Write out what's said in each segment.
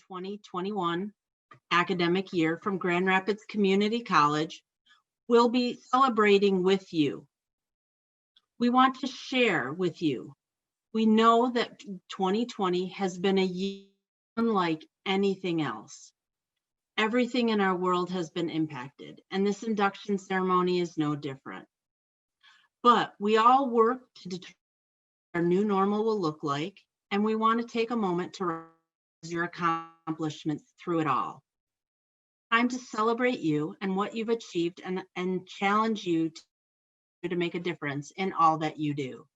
2021 academic year from Grand Rapids Community College will be celebrating with you. We want to share with you. We know that 2020 has been a year unlike anything else. Everything in our world has been impacted, and this induction ceremony is no different. But we all work to determine what our new normal will look like, and we want to take a moment to recognize your accomplishments through it all. Time to celebrate you and what you've achieved and challenge you to make a difference in all that you do.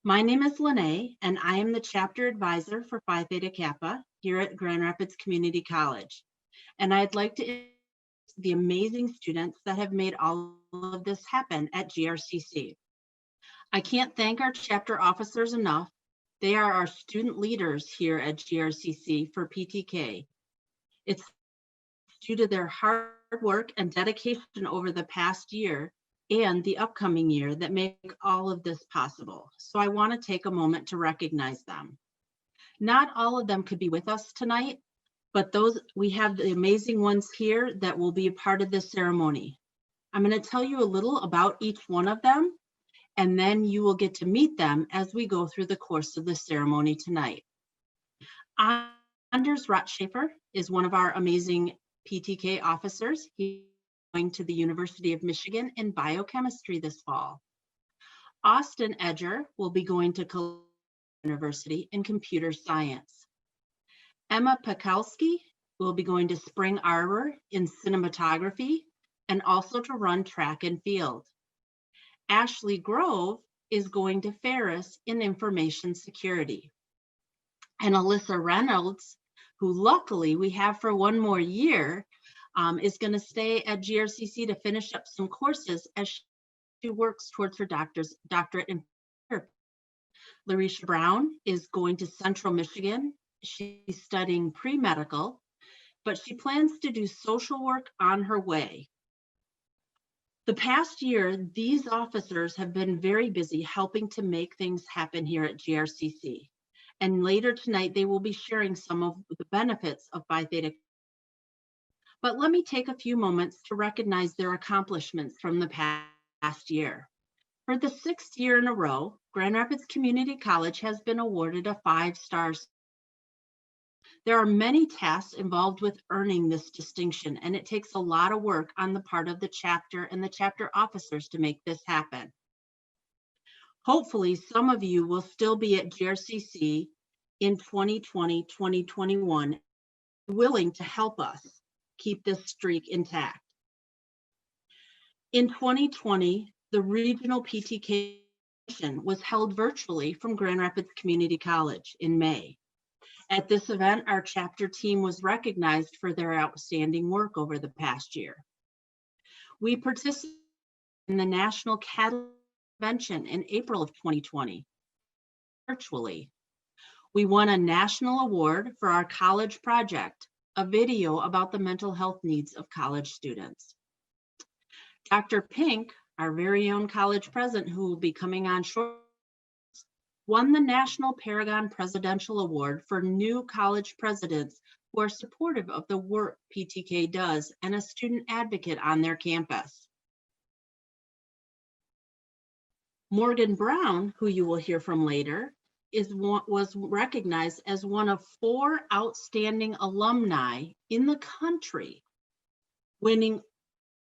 My name is Lene, and I am the chapter advisor for Phi Theta Kappa here at Grand Rapids Community College. And I'd like to introduce the amazing students that have made all of this happen at GRCC. I can't thank our chapter officers enough. They are our student leaders here at GRCC for PTK. It's due to their hard work and dedication over the past year and the upcoming year that make all of this possible. So I want to take a moment to recognize them. Not all of them could be with us tonight, but we have the amazing ones here that will be a part of this ceremony. I'm going to tell you a little about each one of them, and then you will get to meet them as we go through the course of the ceremony tonight. Anders Rotschafer is one of our amazing PTK officers. He's going to the University of Michigan in biochemistry this fall. Austin Edger will be going to Columbia University in computer science. Emma Pekalski will be going to Spring Arbor in cinematography and also to run track and field. Ashley Grove is going to Ferris in information security. And Alyssa Reynolds, who luckily we have for one more year, is going to stay at GRCC to finish up some courses as she works towards her doctorate in therapy. Larisha Brown is going to Central Michigan. She's studying pre-medical, but she plans to do social work on her way. The past year, these officers have been very busy helping to make things happen here at GRCC. And later tonight, they will be sharing some of the benefits of Phi Theta. But let me take a few moments to recognize their accomplishments from the past year. For the 6th year in a row, Grand Rapids Community College has been awarded a 5-star. There are many tasks involved with earning this distinction, and it takes a lot of work on the part of the chapter and the chapter officers to make this happen. Hopefully, some of you will still be at GRCC in 2020, 2021, willing to help us keep this streak intact. In 2020, the regional PTK was held virtually from Grand Rapids Community College in May. At this event, our chapter team was recognized for their outstanding work over the past year. We participated in the National Catalyst Convention in April of 2020, virtually. We won a national award for our college project, a video about the mental health needs of college students. Dr. Pink, our very own college president, who will be coming on shortly, won the National Paragon Presidential Award for new college presidents who are supportive of the work PTK does and a student advocate on their campus. Morgan Brown, who you will hear from later, was recognized as one of 4 outstanding alumni in the country, winning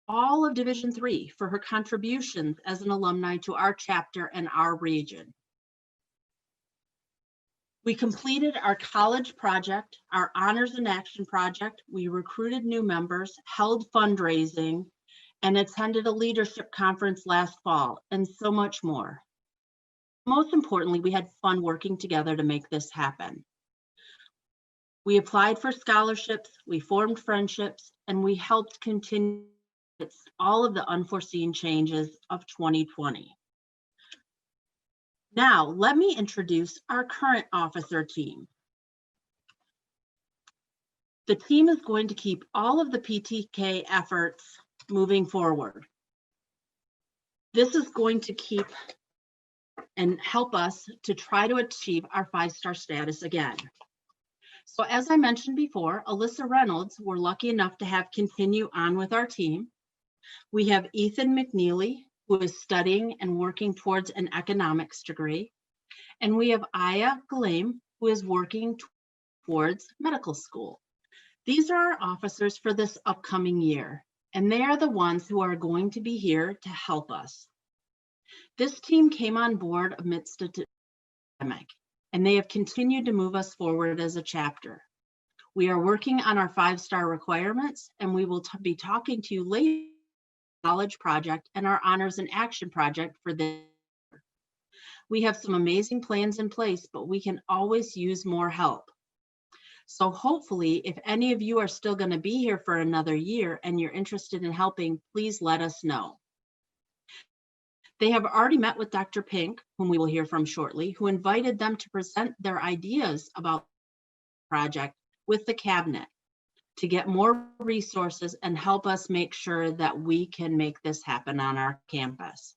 all of Division III for her contributions as an alumni to our chapter and our region. We completed our college project, our Honors in Action project. We recruited new members, held fundraising, and attended a leadership conference last fall, and so much more. Most importantly, we had fun working together to make this happen. We applied for scholarships, we formed friendships, and we helped continue all of the unforeseen changes of 2020. Now, let me introduce our current officer team. The team is going to keep all of the PTK efforts moving forward. This is going to keep and help us to try to achieve our 5-star status again. So as I mentioned before, Alyssa Reynolds, we're lucky enough to have continue on with our team. We have Ethan McNeilly, who is studying and working towards an economics degree. And we have Aya Galame, who is working towards medical school. These are our officers for this upcoming year, and they are the ones who are going to be here to help us. This team came on board amidst a pandemic, and they have continued to move us forward as a chapter. We are working on our 5-star requirements, and we will be talking to you later about our college project and our honors and action project for this year. We have some amazing plans in place, but we can always use more help. So hopefully, if any of you are still going to be here for another year and you're interested in helping, please let us know. They have already met with Dr. Pink, whom we will hear from shortly, who invited them to present their ideas about the project with the cabinet to get more resources and help us make sure that we can make this happen on our campus.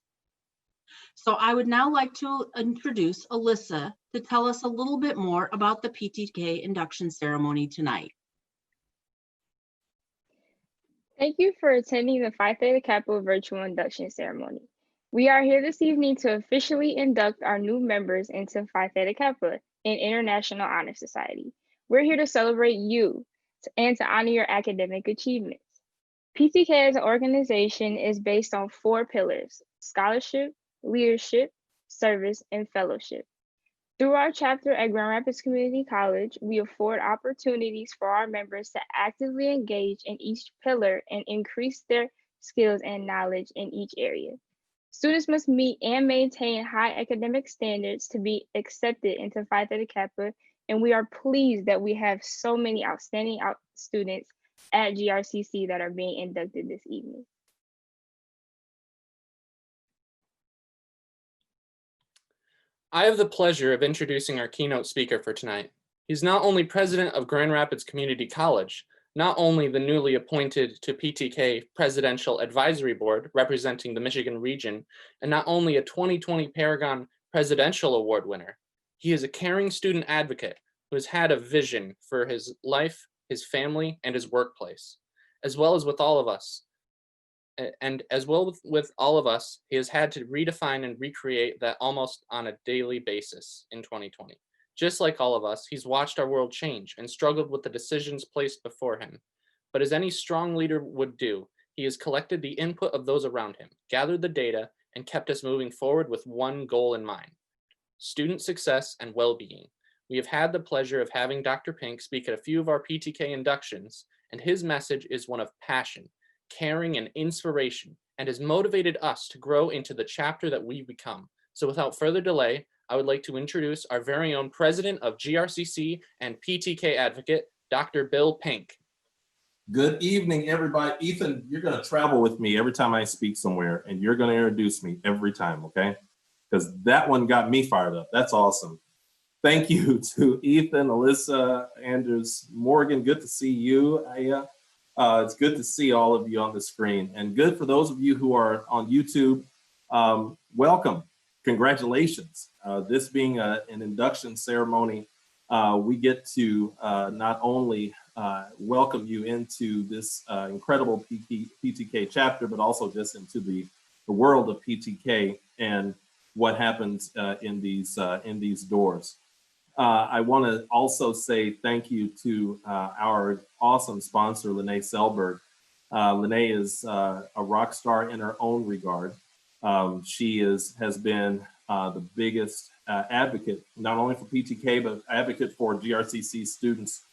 So I would now like to introduce Alyssa to tell us a little bit more about the PTK induction ceremony tonight. Thank you for attending the Phi Theta Kappa virtual induction ceremony. We are here this evening to officially induct our new members into Phi Theta Kappa, an International Honor Society. We're here to celebrate you and to honor your academic achievements. PTK as an organization is based on 4 pillars: scholarship, leadership, service, and fellowship. Through our chapter at Grand Rapids Community College, we afford opportunities for our members to actively engage in each pillar and increase their skills and knowledge in each area. Students must meet and maintain high academic standards to be accepted into Phi Theta Kappa, and we are pleased that we have so many outstanding students at GRCC that are being inducted this evening. I have the pleasure of introducing our keynote speaker for tonight. He's not only president of Grand Rapids Community College, not only the newly appointed to PTK Presidential Advisory Board representing the Michigan region, and not only a 2020 Paragon Presidential Award winner, he is a caring student advocate who has had a vision for his life, his family, and his workplace, as well as with all of us. And as well with all of us, he has had to redefine and recreate that almost on a daily basis in 2020. Just like all of us, he's watched our world change and struggled with the decisions placed before him. But as any strong leader would do, he has collected the input of those around him, gathered the data, and kept us moving forward with one goal in mind: student success and well-being. We have had the pleasure of having Dr. Pink speak at a few of our PTK inductions, and his message is one of passion, caring, and inspiration, and has motivated us to grow into the chapter that we've become. So without further delay, I would like to introduce our very own president of GRCC and PTK advocate, Dr. Bill Pink. Good evening, everybody. Ethan, you're going to travel with me every time I speak somewhere, and you're going to introduce me every time, okay? Because that one got me fired up. That's awesome. Thank you to Ethan, Alyssa, Anders, Morgan. Good to see you. It's good to see all of you on the screen, and good for those of you who are on YouTube. Welcome, congratulations. This being an induction ceremony, we get to not only welcome you into this incredible PTK chapter, but also just into the world of PTK and what happens in these doors. I want to also say thank you to our awesome sponsor, Lene Selberg. Lene is a rock star in her own regard. She has been the biggest advocate, not only for PTK, but advocate for GRCC students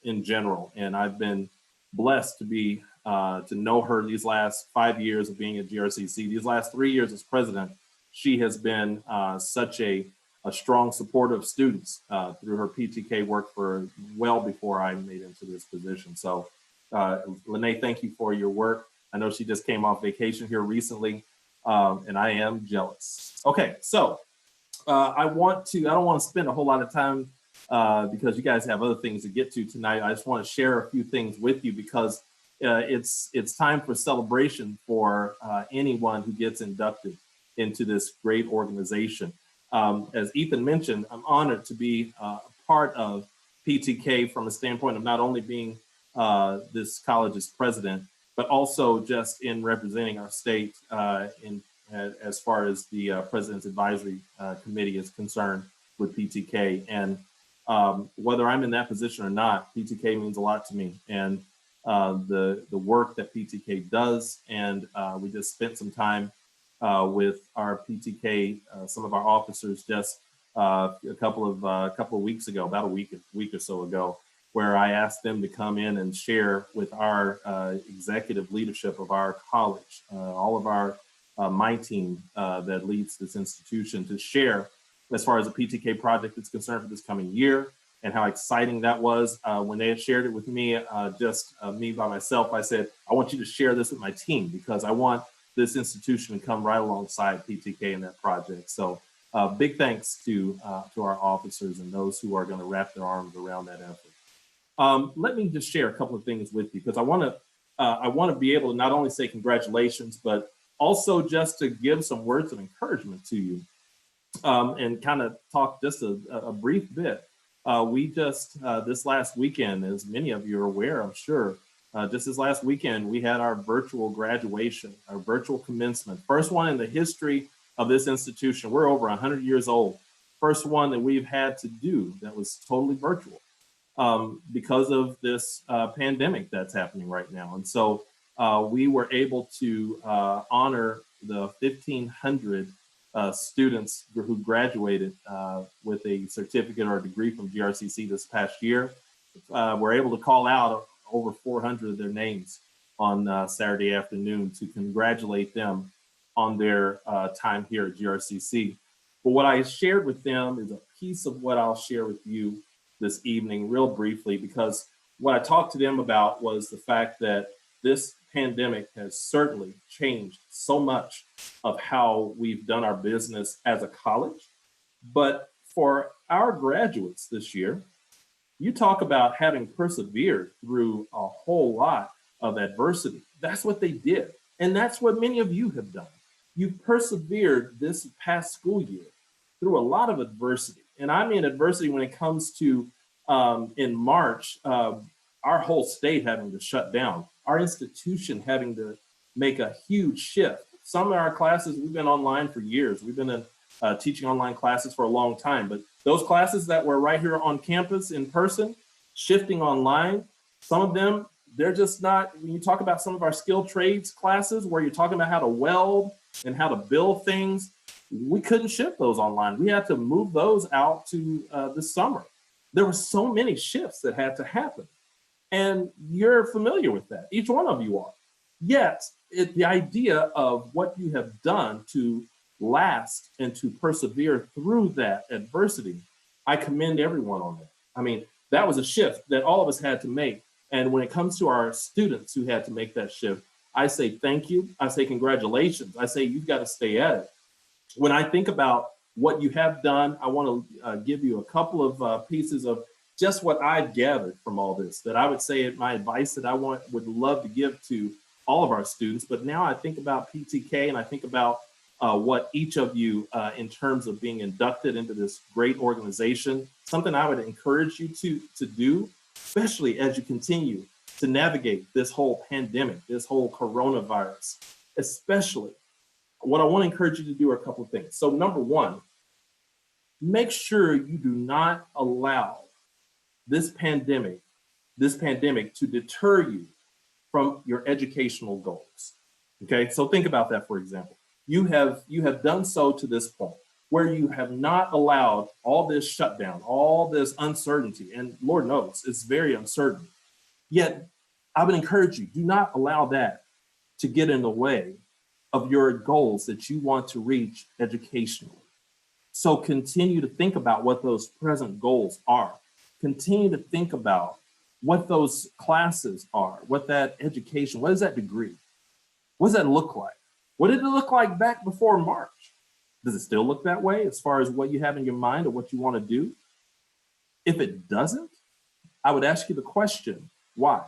in general. And I've been blessed to be to know her these last 5 years of being at GRCC. These last 3 years as president, she has been such a strong supporter of students through her PTK work for well before I made into this position. So Lene, thank you for your work. I know she just came off vacation here recently, and I am jealous. Okay, so I don't want to spend a whole lot of time because you guys have other things to get to tonight. I just want to share a few things with you because it's time for celebration for anyone who gets inducted into this great organization. As Ethan mentioned, I'm honored to be a part of PTK from a standpoint of not only being this college's president, but also just in representing our state as far as the President's Advisory Committee is concerned with PTK. And whether I'm in that position or not, PTK means a lot to me. And the work that PTK does, and we just spent some time with our PTK, some of our officers just a couple of weeks ago, about a week or so ago, where I asked them to come in and share with our executive leadership of our college, all of our my team that leads this institution, to share as far as the PTK project is concerned for this coming year, and how exciting that was. When they had shared it with me, just me by myself, I said, I want you to share this with my team, because I want this institution to come right alongside PTK in that project. So big thanks to our officers and those who are going to wrap their arms around that effort. Let me just share a couple of things with you, because I want to be able to not only say congratulations, but also just to give some words of encouragement to you, and kind of talk just a brief bit. We just, this last weekend, as many of you are aware, I'm sure, just this last weekend, we had our virtual graduation, our virtual commencement. First one in the history of this institution. We're over 100 years old. First one that we've had to do that was totally virtual because of this pandemic that's happening right now. And so we were able to honor the 1,500 students who graduated with a certificate or a degree from GRCC this past year. We're able to call out over 400 of their names on Saturday afternoon to congratulate them on their time here at GRCC. But what I shared with them is a piece of what I'll share with you this evening real briefly, because what I talked to them about was the fact that this pandemic has certainly changed so much of how we've done our business as a college. But for our graduates this year, you talk about having persevered through a whole lot of adversity. That's what they did. And that's what many of you have done. You've persevered this past school year through a lot of adversity. And I mean adversity when it comes to in March, our whole state having to shut down, our institution having to make a huge shift. Some of our classes, we've been online for years. We've been teaching online classes for a long time, but those classes that were right here on campus in person, shifting online, some of them, they're just not, when you talk about some of our skilled trades classes where you're talking about how to weld and how to build things, we couldn't shift those online. We had to move those out to this summer. There were so many shifts that had to happen. And you're familiar with that. Each one of you are. Yet, the idea of what you have done to last and to persevere through that adversity, I commend everyone on that. I mean, that was a shift that all of us had to make. And when it comes to our students who had to make that shift, I say thank you. I say congratulations. I say you've got to stay at it. When I think about what you have done, I want to give you a couple of pieces of just what I've gathered from all this, that I would say my advice that I would love to give to all of our students. But now I think about PTK and I think about what each of you in terms of being inducted into this great organization, something I would encourage you to do, especially as you continue to navigate this whole pandemic, this whole coronavirus, especially. What I want to encourage you to do are a couple of things. So number one, make sure you do not allow this pandemic to deter you from your educational goals. Okay, so think about that, for example. You have done so to this point where you have not allowed all this shutdown, all this uncertainty, and Lord knows it's very uncertain. Yet I would encourage you, do not allow that to get in the way of your goals that you want to reach educationally. So continue to think about what those present goals are. Continue to think about what those classes are, what that education, what is that degree? What does that look like? What did it look like back before March? Does it still look that way as far as what you have in your mind or what you want to do? If it doesn't, I would ask you the question, why?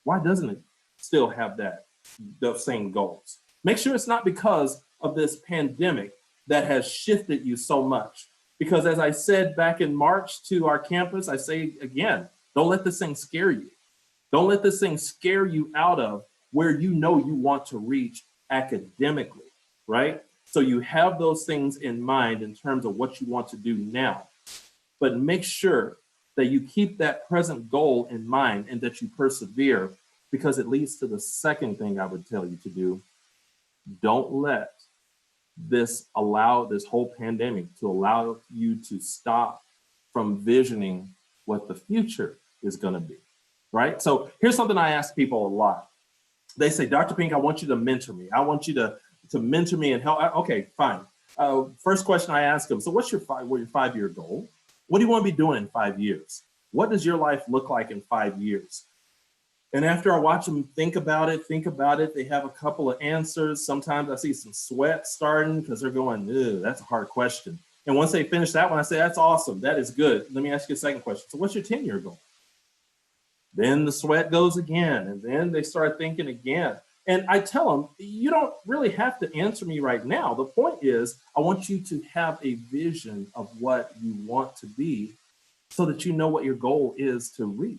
Why doesn't it still have those same goals? Make sure it's not because of this pandemic that has shifted you so much Because as I said back in March to our campus, I say again, don't let this thing scare you. Don't let this thing scare you out of where you know you want to reach academically, right? So you have those things in mind in terms of what you want to do now. But make sure that you keep that present goal in mind and that you persevere, because it leads to the second thing I would tell you to do. Don't let this whole pandemic to allow you to stop from visioning what the future is going to be, right? So here's something I ask people a lot. They say, Dr. Pink, I want you to mentor me. I want you to mentor me and help. Okay, fine. First question I ask them, so what's your 5-year goal? What do you want to be doing in 5 years? What does your life look like in 5 years? And after I watch them think about it, they have a couple of answers. Sometimes I see some sweat starting because they're going, that's a hard question. And once they finish that one, I say, that's awesome. That is good. Let me ask you a second question. So what's your 10-year goal? Then the sweat goes again, and then they start thinking again. And I tell them, you don't really have to answer me right now. The point is, I want you to have a vision of what you want to be so that you know what your goal is to reach.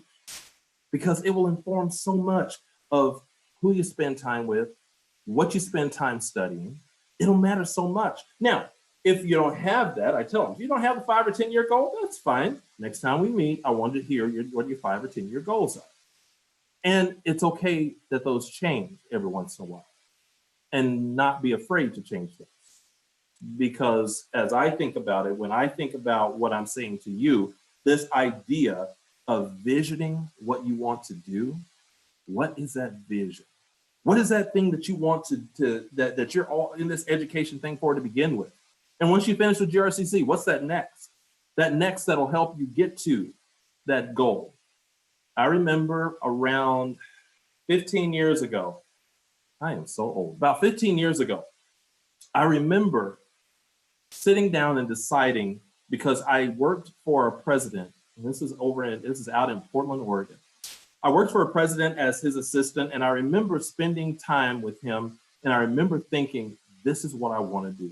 Because it will inform so much of who you spend time with, what you spend time studying. It'll matter so much. Now, if you don't have that, I tell them, if you don't have a 5 or 10-year goal, that's fine. Next time we meet, I want to hear what your 5 or 10-year goals are. And it's okay that those change every once in a while, and not be afraid to change things. Because as I think about it, when I think about what I'm saying to you, this idea of visioning what you want to do, what is that vision? What is that thing that you want that you're all in this education thing for to begin with? And once you finish with GRCC, what's that next? That next that'll help you get to that goal. I remember around 15 years ago, I am so old, about 15 years ago, I remember sitting down and deciding, because I worked for a president, and this is out in Portland, Oregon. I worked for a president as his assistant, and I remember spending time with him, and I remember thinking, this is what I want to do.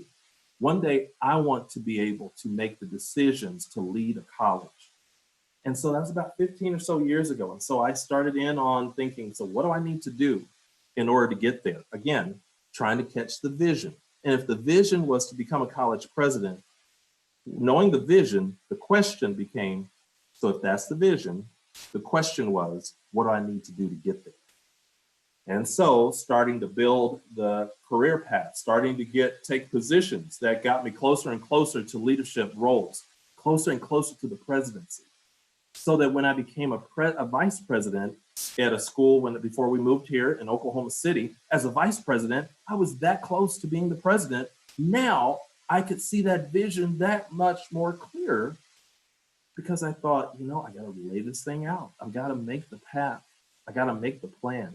One day, I want to be able to make the decisions to lead a college. And so that was about 15 or so years ago. And so I started in on thinking, so what do I need to do in order to get there? Again, trying to catch the vision. And if the vision was to become a college president, knowing the vision, the question became, so if that's the vision, the question was, what do I need to do to get there? And so starting to build the career path, starting to take positions that got me closer and closer to leadership roles, closer and closer to the presidency. So that when I became a vice president at a school before we moved here in Oklahoma City, as a vice president, I was that close to being the president. Now I could see that vision that much more clear, because I thought, I got to lay this thing out. I've got to make the path. I got to make the plan.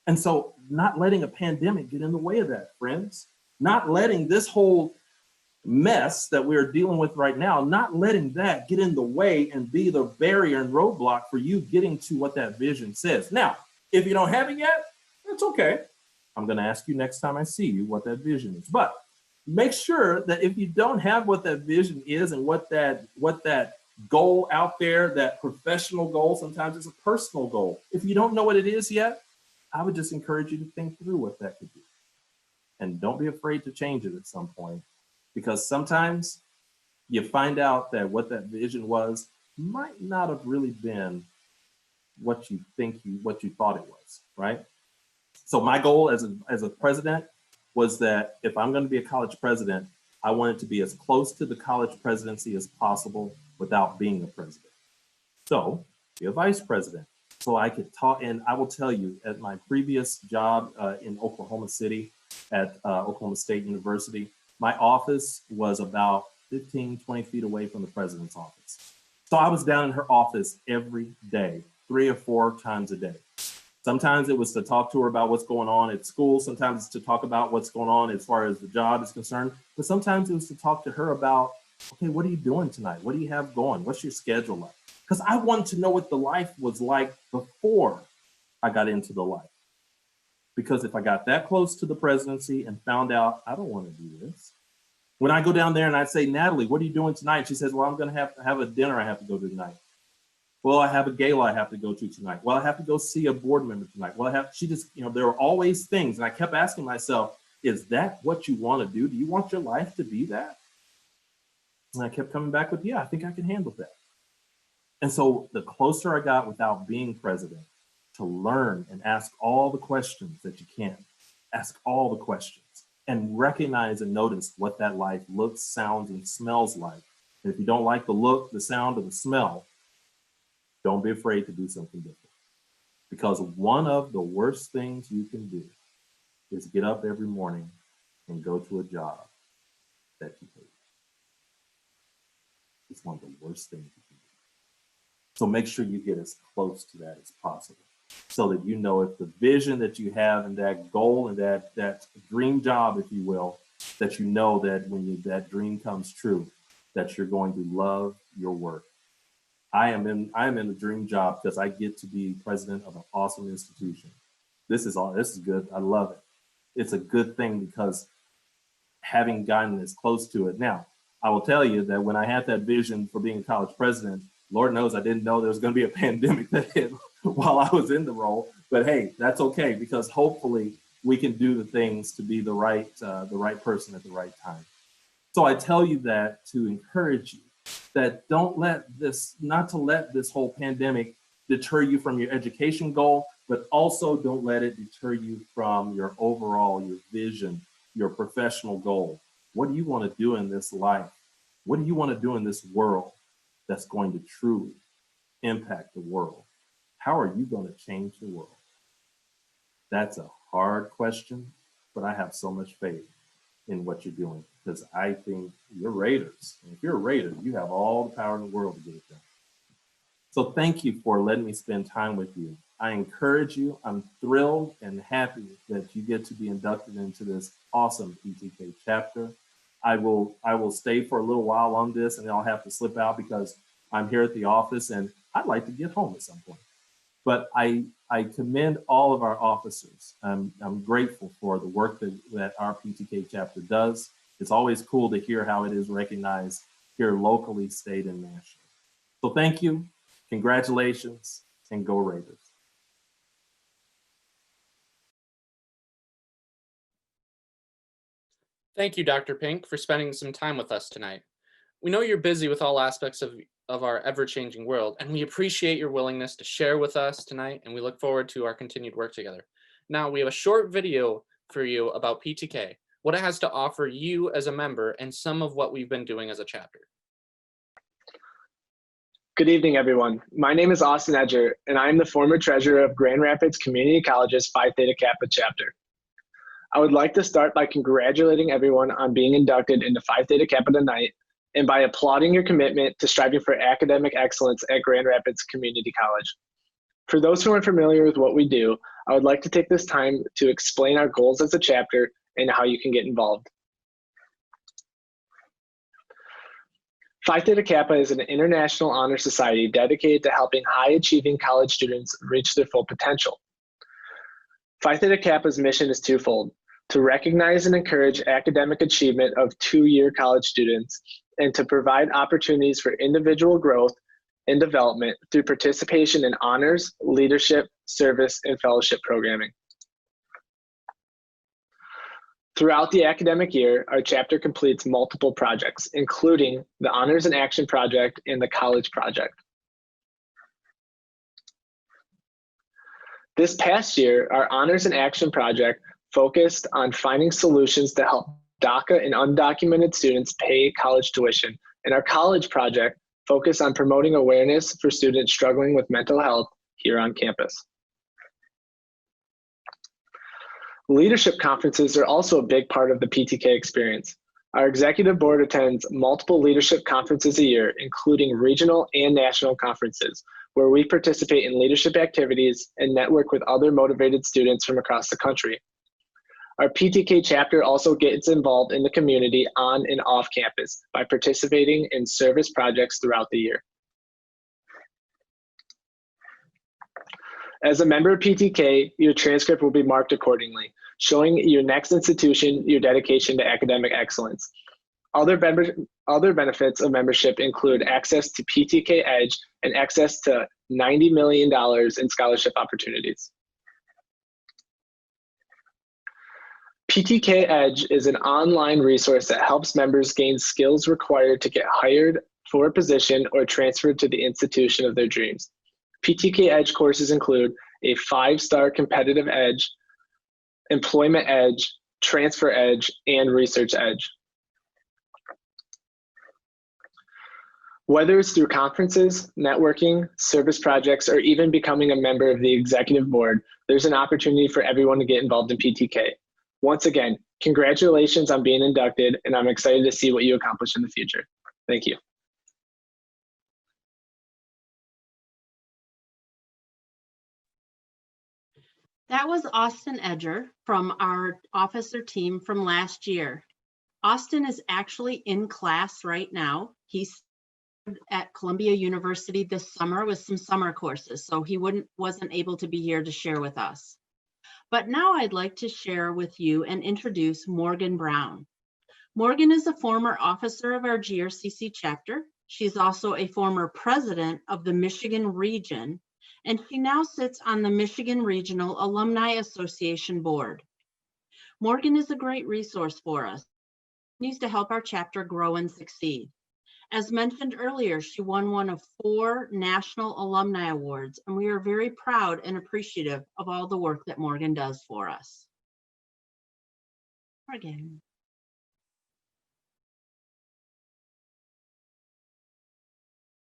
And so not letting a pandemic get in the way of that, friends, not letting this whole mess that we're dealing with right now, not letting that get in the way and be the barrier and roadblock for you getting to what that vision says. Now, if you don't have it yet, that's okay. I'm going to ask you next time I see you what that vision is. But make sure that if you don't have what that vision is and what that goal out there, that professional goal, sometimes it's a personal goal. If you don't know what it is yet, I would just encourage you to think through what that could be. And don't be afraid to change it at some point, because sometimes you find out that what that vision was might not have really been what you thought it was, right? So my goal as a president was that if I'm going to be a college president, I wanted to be as close to the college presidency as possible without being a president. So be a vice president. So I could talk, and I will tell you, at my previous job in Oklahoma City at Oklahoma State University, my office was about 15, 20 feet away from the president's office. So I was down in her office every day, 3 or 4 times a day. Sometimes it was to talk to her about what's going on at school. Sometimes it's to talk about what's going on as far as the job is concerned. But sometimes it was to talk to her about, okay, what are you doing tonight? What do you have going? What's your schedule like? Because I wanted to know what the life was like before I got into the life. Because if I got that close to the presidency and found out I don't want to do this, When I go down there and I say, Natalie, what are you doing tonight? She says, well, I'm going to have a dinner I have to go to tonight. Well, I have a gala I have to go to tonight. Well, I have to go see a board member tonight. Well, she just, there are always things. And I kept asking myself, is that what you want to do? Do you want your life to be that? And I kept coming back with, yeah, I think I can handle that. And so the closer I got without being president, to learn and ask all the questions that you can, ask all the questions and recognize and notice what that life looks, sounds, and smells like. And if you don't like the look, the sound, or the smell, don't be afraid to do something different. Because one of the worst things you can do is get up every morning and go to a job that you hate. It's one of the worst things you can do. So make sure you get as close to that as possible, so that you know if the vision that you have and that goal and that dream job, if you will, that you know that when that dream comes true, that you're going to love your work. I am in a dream job because I get to be president of an awesome institution. This is good. I love it. It's a good thing because having gotten this close to it. Now, I will tell you that when I had that vision for being a college president, Lord knows I didn't know there was going to be a pandemic that hit while I was in the role. But hey, that's okay, because hopefully we can do the things to be the right person at the right time. So I tell you that to encourage you that not to let this whole pandemic deter you from your education goal, but also don't let it deter you from your vision, your professional goal. What do you want to do in this life? What do you want to do in this world that's going to truly impact the world? How are you going to change the world? That's a hard question, but I have so much faith in what you're doing, because I think you're Raiders. And if you're a Raider, you have all the power in the world to get it done. So thank you for letting me spend time with you. I encourage you. I'm thrilled and happy that you get to be inducted into this awesome PTK chapter. I will stay for a little while on this, and then I'll have to slip out because I'm here at the office and I'd like to get home at some point. But I commend all of our officers. I'm grateful for the work that our PTK chapter does. It's always cool to hear how it is recognized here locally, state, and nationally. So thank you, congratulations, and go Raiders. Thank you, Dr. Pink, for spending some time with us tonight. We know you're busy with all aspects of our ever-changing world, and we appreciate your willingness to share with us tonight, and we look forward to our continued work together. Now, we have a short video for you about PTK, what it has to offer you as a member, and some of what we've been doing as a chapter. Good evening, everyone. My name is Austin Edger, and I am the former treasurer of Grand Rapids Community College's Phi Theta Kappa chapter. I would like to start by congratulating everyone on being inducted into Phi Theta Kappa tonight, and by applauding your commitment to striving for academic excellence at Grand Rapids Community College. For those who aren't familiar with what we do, I would like to take this time to explain our goals as a chapter and how you can get involved. Phi Theta Kappa is an international honor society dedicated to helping high-achieving college students reach their full potential. Phi Theta Kappa's mission is twofold: to recognize and encourage academic achievement of two-year college students, and to provide opportunities for individual growth and development through participation in honors, leadership, service, and fellowship programming. Throughout the academic year, our chapter completes multiple projects, including the Honors in Action Project and the College Project. This past year, our Honors in Action Project focused on finding solutions to help DACA and undocumented students pay college tuition, and our College Project focused on promoting awareness for students struggling with mental health here on campus. Leadership conferences are also a big part of the PTK experience. Our executive board attends multiple leadership conferences a year, including regional and national conferences, where we participate in leadership activities and network with other motivated students from across the country. Our PTK chapter also gets involved in the community on and off campus by participating in service projects throughout the year. As a member of PTK, your transcript will be marked accordingly, showing your next institution your dedication to academic excellence. Other benefits of membership include access to PTK Edge and access to $90 million in scholarship opportunities. PTK Edge is an online resource that helps members gain skills required to get hired for a position or transferred to the institution of their dreams. PTK Edge courses include a 5-star competitive edge, employment edge, transfer edge, and research edge. Whether it's through conferences, networking, service projects, or even becoming a member of the executive board, there's an opportunity for everyone to get involved in PTK. Once again, congratulations on being inducted, and I'm excited to see what you accomplish in the future. Thank you. That was Austin Edger from our officer team from last year. Austin is actually in class right now. He's at Columbia University this summer with some summer courses, so he wasn't able to be here to share with us. But now I'd like to share with you and introduce Morgan Brown. Morgan is a former officer of our GRCC chapter. She's also a former president of the Michigan region, and she now sits on the Michigan Regional Alumni Association board. Morgan is a great resource for us. She needs to help our chapter grow and succeed. As mentioned earlier, she won one of 4 national alumni awards, and we are very proud and appreciative of all the work that Morgan does for us. Morgan.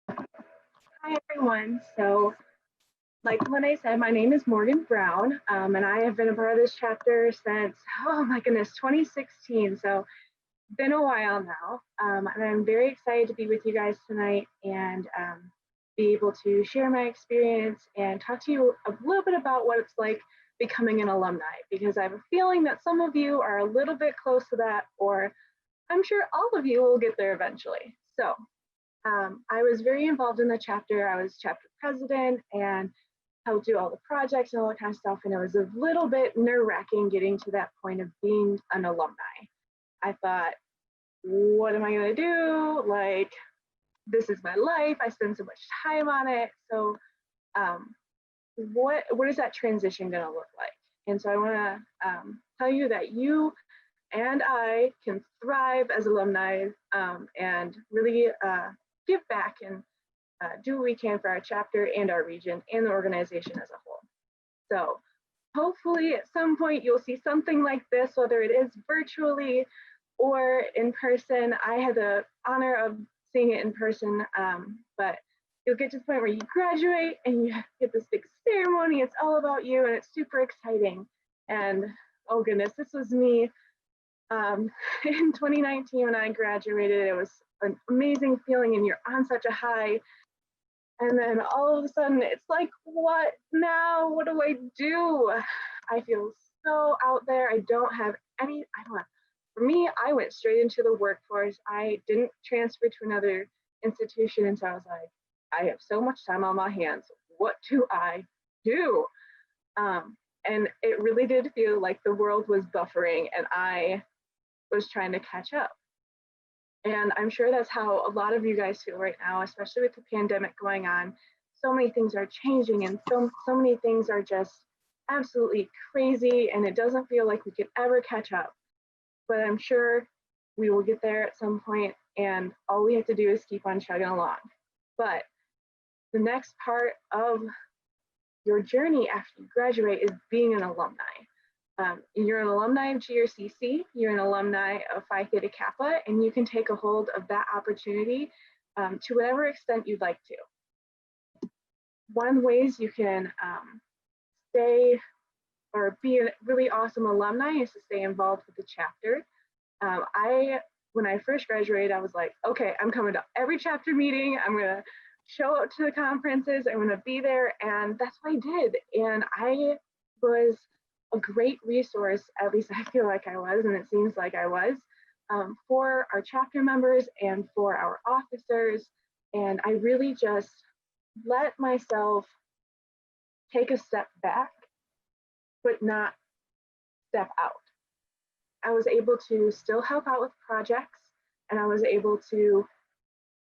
Hi, everyone. So, like Lene said, my name is Morgan Brown, and I have been a part of this chapter since, oh my goodness, 2016. So, been a while now, and I'm very excited to be with you guys tonight and be able to share my experience and talk to you a little bit about what it's like becoming an alumni, because I have a feeling that some of you are a little bit close to that, or I'm sure all of you will get there eventually. So I was very involved in the chapter. I was chapter president and helped do all the projects and all that kind of stuff, and it was a little bit nerve-wracking getting to that point of being an alumni. I thought, what am I gonna do? Like, this is my life. I spend so much time on it. So what is that transition gonna look like? And so I wanna tell you that you and I can thrive as alumni and really give back and do what we can for our chapter and our region and the organization as a whole. So hopefully at some point you'll see something like this, whether it is virtually or in person. I had the honor of seeing it in person, but you'll get to the point where you graduate and you get this big ceremony. It's all about you and it's super exciting. And oh goodness, this was me in 2019 when I graduated. It was an amazing feeling and you're on such a high. And then all of a sudden it's like, what now? What do I do? I feel so out there. I don't have any, for me, I went straight into the workforce. I didn't transfer to another institution. And so I was like, I have so much time on my hands. What do I do? And it really did feel like the world was buffering and I was trying to catch up. And I'm sure that's how a lot of you guys feel right now, especially with the pandemic going on. So many things are changing and so many things are just absolutely crazy, and it doesn't feel like we could ever catch up. But I'm sure we will get there at some point, and all we have to do is keep on chugging along. But the next part of your journey after you graduate is being an alumni. You're an alumni of GRCC, you're an alumni of Phi Theta Kappa, and you can take a hold of that opportunity to whatever extent you'd like to. One of the ways you can stay or be a really awesome alumni is to stay involved with the chapter. When I first graduated, I was like, okay, I'm coming to every chapter meeting, I'm gonna show up to the conferences, I'm gonna be there, and that's what I did. And I was a great resource, at least I feel like I was, and it seems like I was, for our chapter members and for our officers. And I really just let myself take a step back, but not step out. I was able to still help out with projects. and I was able to,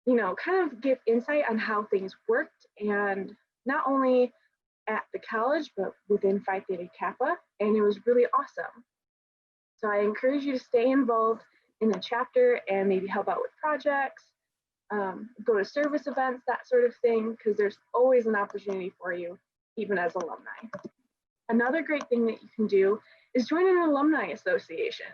you know, kind of give insight on how things worked, and not only at the college, but within Phi Theta Kappa, and it was really awesome. So I encourage you to stay involved in the chapter and maybe help out with projects, go to service events, that sort of thing, because there's always an opportunity for you, even as alumni. Another great thing that you can do is join an alumni association.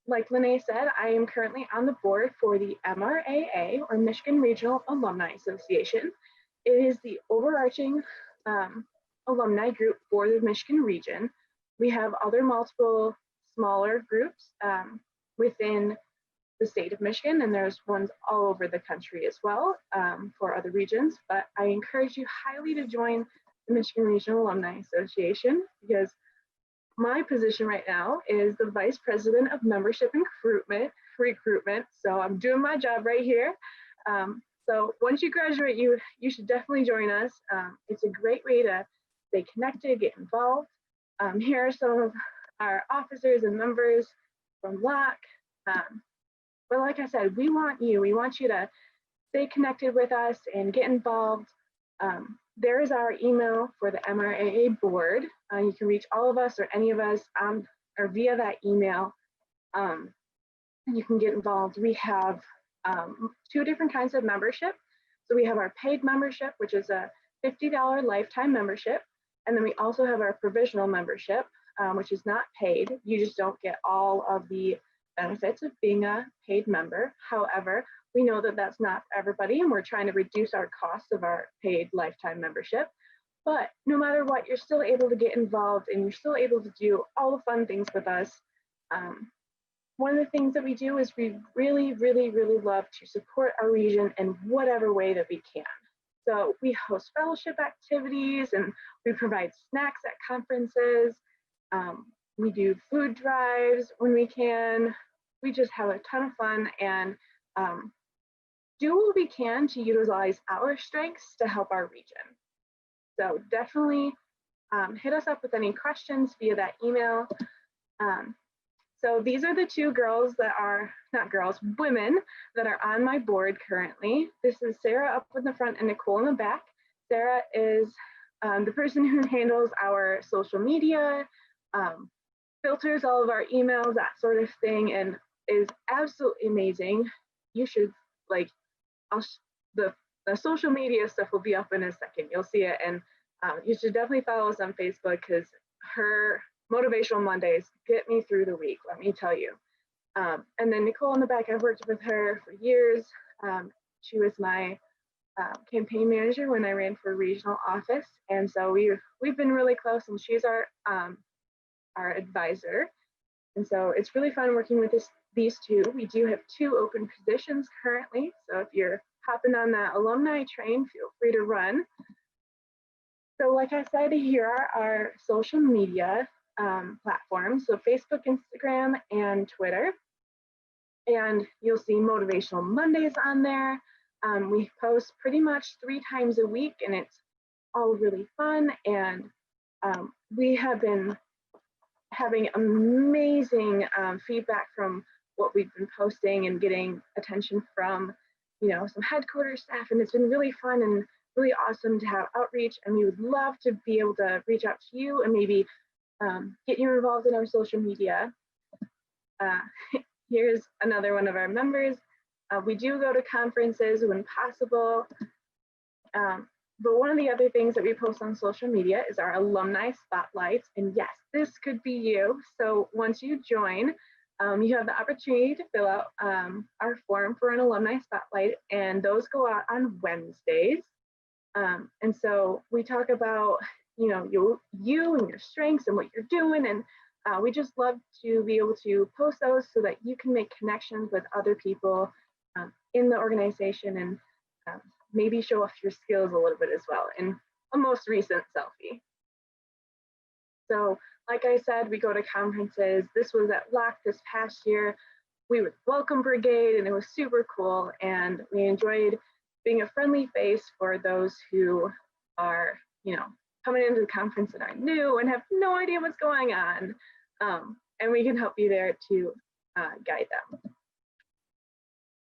Like Lene said, I am currently on the board for the MRAA, or Michigan Regional Alumni Association. It is the overarching alumni group for the Michigan region. We have other multiple smaller groups within the state of Michigan, and there's ones all over the country as well for other regions. But I encourage you highly to join the Michigan Regional Alumni Association, because my position right now is the Vice President of Membership and Recruitment. So I'm doing my job right here. So once you graduate, you should definitely join us. It's a great way to stay connected, get involved. Here are some of our officers and members from LOC. But like I said, we want you to stay connected with us and get involved. There is our email for the MRAA board. You can reach all of us or any of us or via that email. You can get involved. We have 2 different kinds of membership. So we have our paid membership, which is a $50 lifetime membership. And then we also have our provisional membership, which is not paid. You just don't get all of the benefits of being a paid member. However, we know that that's not for everybody, and we're trying to reduce our costs of our paid lifetime membership. But no matter what, you're still able to get involved, and you're still able to do all the fun things with us. One of the things that we do is we really, really, really love to support our region in whatever way that we can. So we host fellowship activities, and we provide snacks at conferences. We do food drives when we can. We just have a ton of fun and do what we can to utilize our strengths to help our region. So definitely hit us up with any questions via that email. So these are the 2 girls that are, not girls, women that are on my board currently. This is Sarah up in the front and Nicole in the back. Sarah is the person who handles our social media, filters all of our emails, that sort of thing, and is absolutely amazing. You should, like, the social media stuff will be up in a second. You'll see it, and you should definitely follow us on Facebook, because her Motivational Mondays get me through the week, let me tell you. And then Nicole in the back, I've worked with her for years. She was my campaign manager when I ran for regional office, and so we've been really close, and she's our advisor. And so it's really fun working with these 2. We do have 2 open positions currently, so if you're hopping on that alumni train, feel free to run. So like I said, here are our social media platforms, so Facebook, Instagram, and Twitter. And you'll see Motivational Mondays on there. We post pretty much 3 times a week, and it's all really fun. And we have been having amazing feedback from what we've been posting and getting attention from, you know, some headquarters staff, and it's been really fun and really awesome to have outreach. And we would love to be able to reach out to you and maybe get you involved in our social media. Here's another one of our members. We do go to conferences when possible. But one of the other things that we post on social media is our alumni spotlights. And yes, this could be you. So once you join, you have the opportunity to fill out our form for an alumni spotlight, and those go out on Wednesdays. And so we talk about, you know, you and your strengths and what you're doing. And we just love to be able to post those so that you can make connections with other people in the organization, and maybe show off your skills a little bit as well in a most recent selfie. So like I said, we go to conferences. This was at LOC this past year. We were Welcome Brigade, and it was super cool. And we enjoyed being a friendly face for those who are, you know, coming into the conference and are new and have no idea what's going on. And we can help you there to guide them.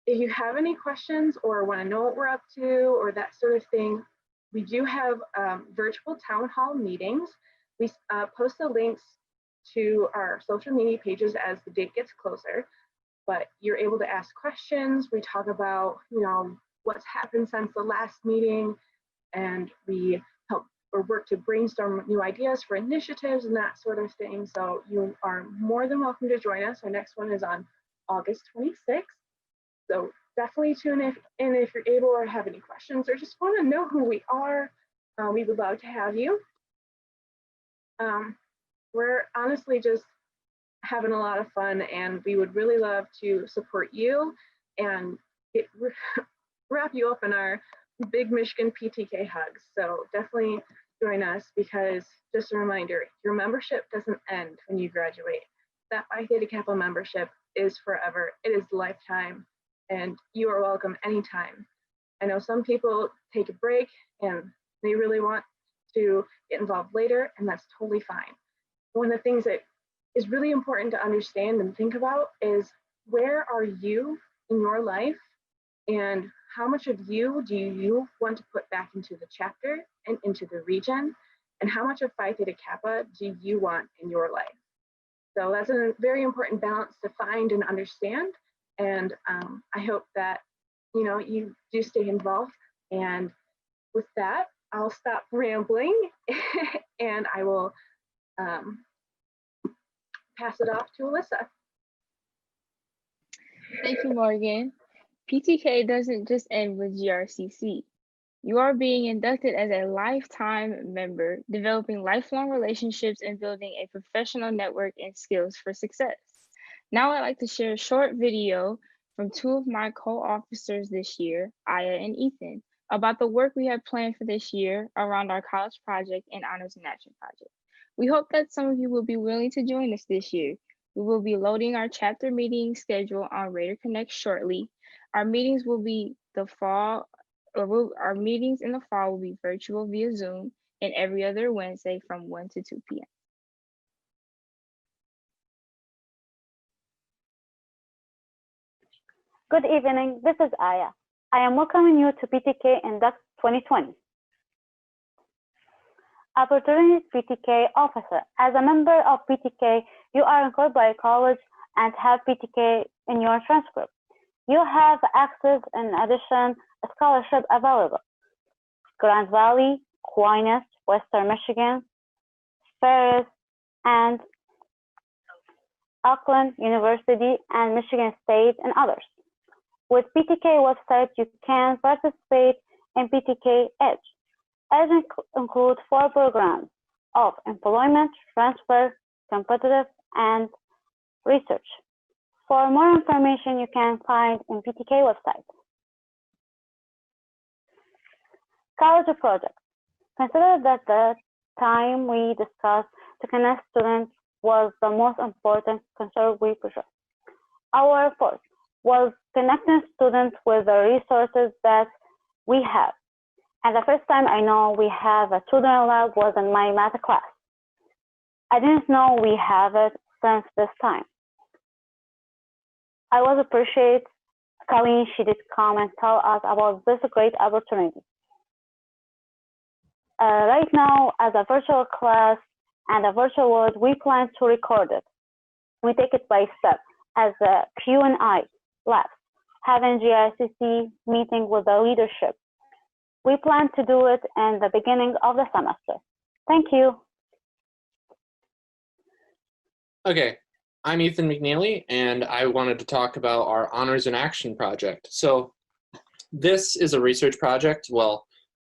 if you have any questions or want to know what we're up to or that sort of thing, we do have virtual town hall meetings. We post the links to our social media pages as the date gets closer, but you're able to ask questions. We talk about, you know, what's happened since the last meeting, and we help or work to brainstorm new ideas for initiatives and that sort of thing. So you are more than welcome to join us. Our next one is on August 26th. So definitely tune in if you're able or have any questions or just want to know who we are. We would love to have you. We're honestly just having a lot of fun, and we would really love to support you and wrap you up in our big Michigan PTK hugs. So definitely join us, because just a reminder, your membership doesn't end when you graduate. That Phi Theta Kappa membership is forever. It is lifetime, and you are welcome anytime. I know some people take a break and they really want to get involved later, and that's totally fine. One of the things that is really important to understand and think about is, where are you in your life, and how much of you do you want to put back into the chapter and into the region, and how much of Phi Theta Kappa do you want in your life? So that's a very important balance to find and understand, and I hope that, you know, you do stay involved. And with that, I'll stop rambling and I will pass it off to Alyssa. Thank you, Morgan. PTK doesn't just end with GRCC. You are being inducted as a lifetime member, developing lifelong relationships and building a professional network and skills for success. Now I'd like to share a short video from two of my co-officers this year, Aya and Ethan, about the work we have planned for this year around our college project and Honors in Action project. We hope that some of you will be willing to join us this year. We will be loading our chapter meeting schedule on Raider Connect shortly. Our meetings will be our meetings in the fall will be virtual via Zoom and every other Wednesday from 1 to 2 p.m. Good evening, this is Aya. I am welcoming you to PTK Induct 2020. Opportunity PTK Officer. As a member of PTK, you are encouraged by college and have PTK in your transcript. You have access, in addition, a scholarship available. Grand Valley, Aquinas, Western Michigan, Ferris, and Auckland University, and Michigan State, and others. With PTK website, you can participate in PTK Edge. Edge includes 4 programs of employment, transfer, competitive, and research. For more information, you can find in PTK website. College project. Consider that the time we discussed to connect students was the most important concern we project. Our effort was connecting students with the resources that we have. And the first time I know we have a children's lab was in my math class. I didn't know we have it since this time. I was appreciate Colleen, she did come and tell us about this great opportunity. Right now, as a virtual class and a virtual world, we plan to record it. We take it by step as a Q&A labs, having GICC meeting with the leadership. We plan to do it in the beginning of the semester. Thank you. Okay, I'm Ethan McNeilly, and I wanted to talk about our Honors in Action project. So this is a research project,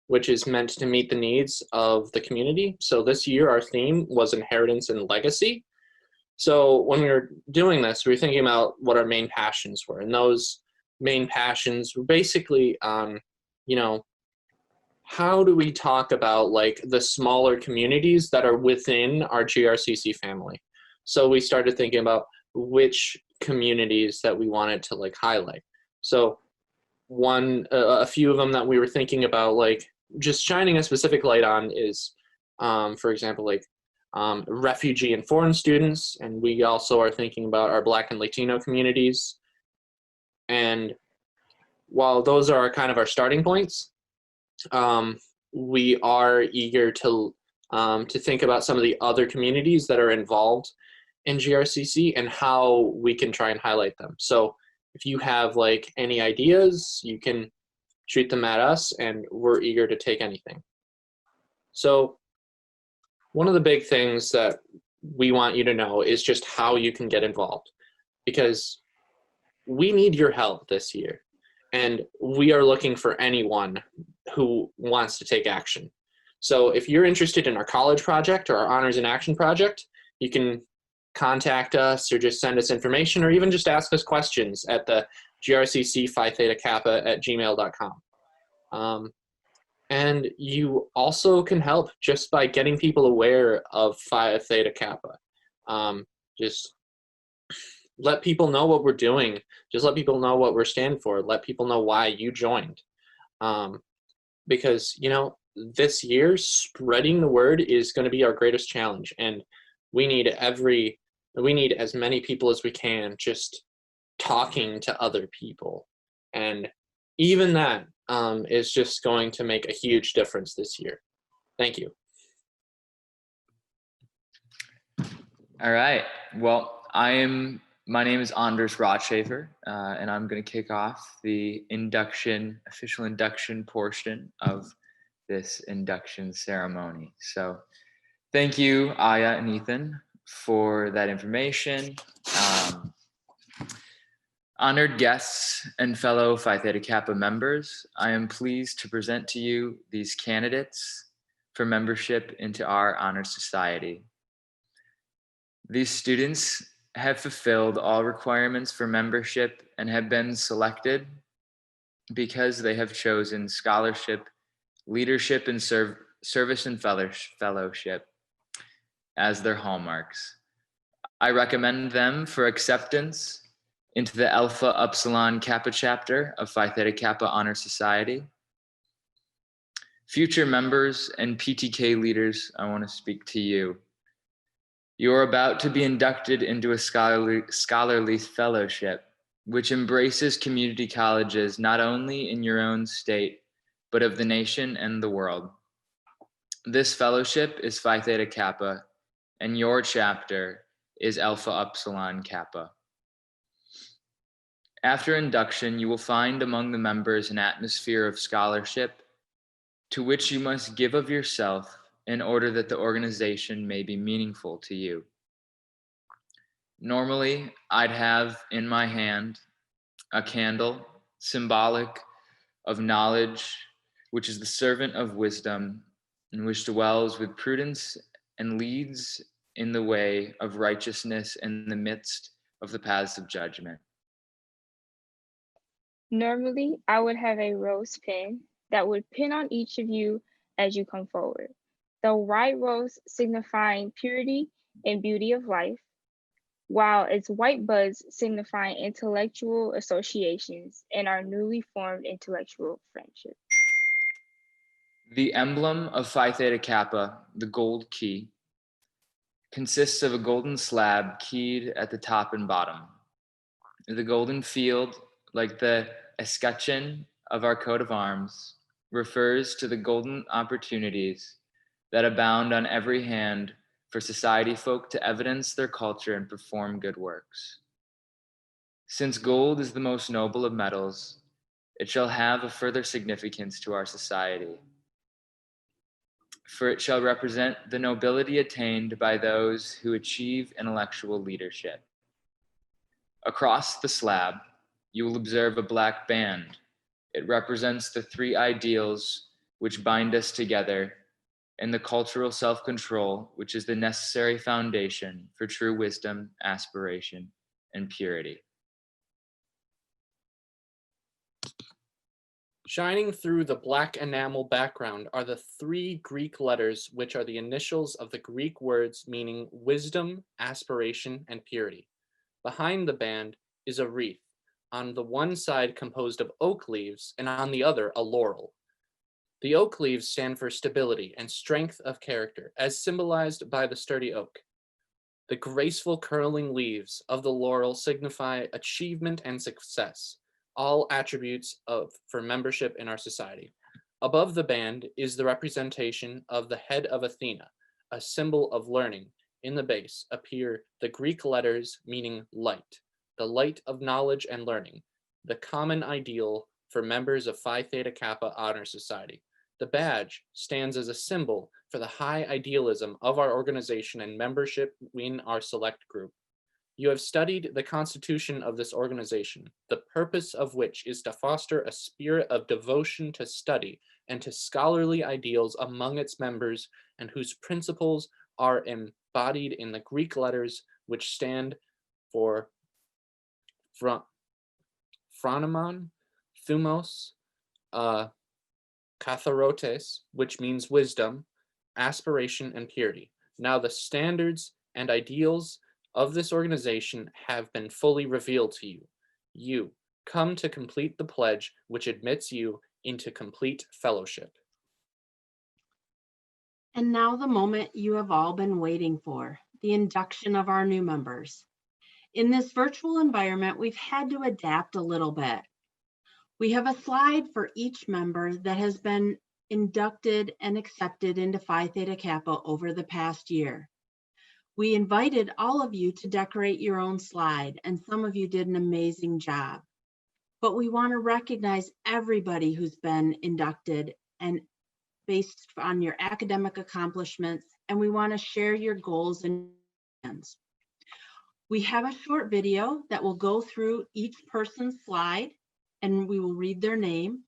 which is meant to meet the needs of the community. So this year, our theme was Inheritance and Legacy. So when we were doing this, we were thinking about what our main passions were. And those main passions were basically, how do we talk about like the smaller communities that are within our GRCC family? So we started thinking about which communities that we wanted to like highlight. So a few of them that we were thinking about like just shining a specific light on is, for example, like refugee and foreign students. And we also are thinking about our Black and Latino communities. And while those are kind of our starting points, we are eager to think about some of the other communities that are involved in GRCC and how we can try and highlight them. So if you have like any ideas, you can shoot them at us, and we're eager to take anything. So one of the big things that we want you to know is just how you can get involved, because we need your help this year, and we are looking for anyone who wants to take action. So if you're interested in our college project or our Honors in Action project, you can contact us or just send us information, or even just ask us questions at the grcc phi theta kappa @gmail.com. And you also can help just by getting people aware of Phi Theta Kappa. Just let people know what we're doing. Just let people know what we're standing for. Let people know why you joined. Because, you know, this year, spreading the word is going to be our greatest challenge. And we need as many people as we can just talking to other people. And even that is just going to make a huge difference this year. Thank you. All right. Well, my name is Anders Rotschafer, and I'm going to kick off the official induction portion of this induction ceremony. So thank you, Aya and Ethan, for that information. Honored guests and fellow Phi Theta Kappa members, I am pleased to present to you these candidates for membership into our honor society. These students have fulfilled all requirements for membership and have been selected because they have chosen scholarship, leadership, and service and fellowship as their hallmarks. I recommend them for acceptance into the Alpha Upsilon Kappa chapter of Phi Theta Kappa Honor Society. Future members and PTK leaders, I want to speak to you. You are about to be inducted into a scholarly fellowship, which embraces community colleges not only in your own state, but of the nation and the world. This fellowship is Phi Theta Kappa, and your chapter is Alpha Upsilon Kappa. After induction, you will find among the members an atmosphere of scholarship to which you must give of yourself in order that the organization may be meaningful to you. Normally, I'd have in my hand a candle symbolic of knowledge, which is the servant of wisdom, and which dwells with prudence and leads in the way of righteousness in the midst of the paths of judgment. Normally, I would have a rose pin that would pin on each of you as you come forward. The white rose signifying purity and beauty of life, while its white buds signifying intellectual associations and our newly formed intellectual friendship. The emblem of Phi Theta Kappa, the gold key, consists of a golden slab keyed at the top and bottom. The golden field, like the escutcheon of our coat of arms, refers to the golden opportunities that abound on every hand for society folk to evidence their culture and perform good works. Since gold is the most noble of metals, it shall have a further significance to our society, for it shall represent the nobility attained by those who achieve intellectual leadership. Across the slab, you will observe a black band. It represents the three ideals which bind us together, and the cultural self-control, which is the necessary foundation for true wisdom, aspiration, and purity. Shining through the black enamel background are the three Greek letters, which are the initials of the Greek words meaning wisdom, aspiration, and purity. Behind the band is a wreath, on the one side composed of oak leaves, and on the other a laurel. The oak leaves stand for stability and strength of character, as symbolized by the sturdy oak. The graceful curling leaves of the laurel signify achievement and success, all attributes for membership in our society. Above the band is the representation of the head of Athena, a symbol of learning. In the base appear the Greek letters meaning light, the light of knowledge and learning, the common ideal for members of Phi Theta Kappa Honor Society. The badge stands as a symbol for the high idealism of our organization and membership in our select group. You have studied the constitution of this organization, the purpose of which is to foster a spirit of devotion to study and to scholarly ideals among its members, and whose principles are embodied in the Greek letters which stand for phronemon, thumos, katharotes, which means wisdom, aspiration, and purity. Now the standards and ideals of this organization have been fully revealed to you. You come to complete the pledge which admits you into complete fellowship. And now the moment you have all been waiting for, the induction of our new members. In this virtual environment, we've had to adapt a little bit. We have a slide for each member that has been inducted and accepted into Phi Theta Kappa over the past year. We invited all of you to decorate your own slide, and some of you did an amazing job. But we want to recognize everybody who's been inducted and based on your academic accomplishments, and we want to share your goals and plans. We have a short video that will go through each person's slide, and we will read their name.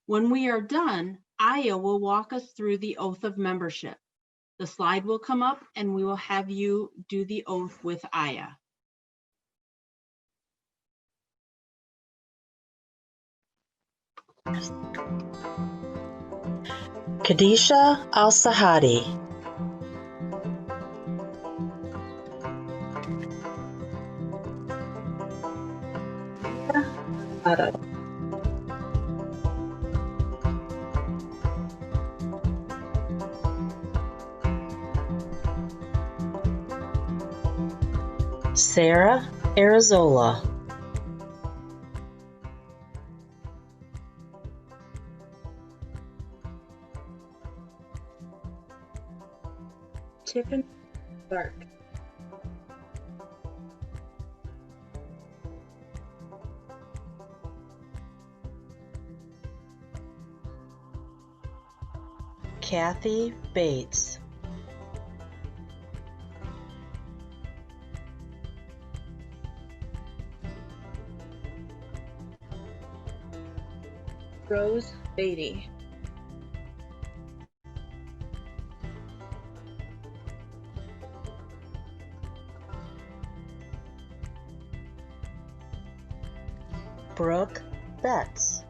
When we are done, Aya will walk us through the oath of membership. The slide will come up and we will have you do the oath with Aya. Khadisha Al-Sahadi. Sarah Arizola. Tiffany Clark. Cathy Bates. Rose Baty. Brooke Betz.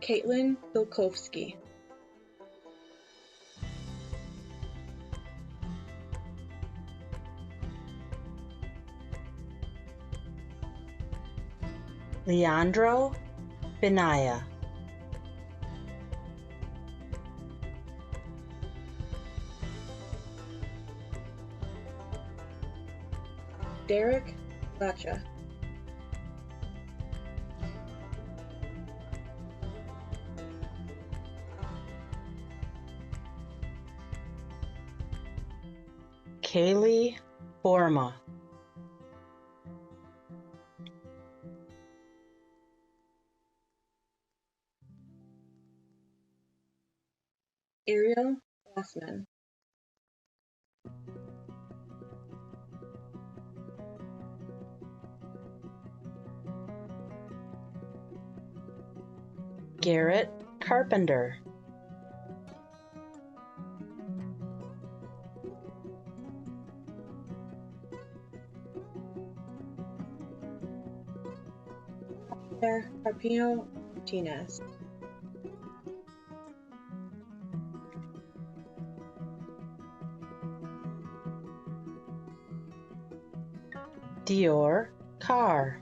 Caitlin Bilkowski. Leandro Benaya. Derek Blacha. Kaylee Borma. Ariel Bosman. Garrett Carpenter. Carpino Martinez. Dior Carr.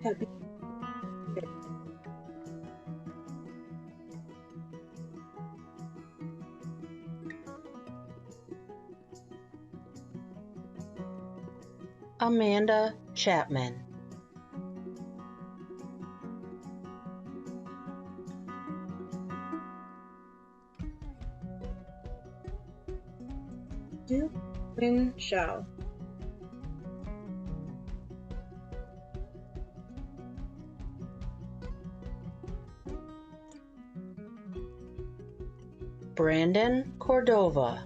Cathy Amanda Chapman. Du Win Shao. Brandon Cordova.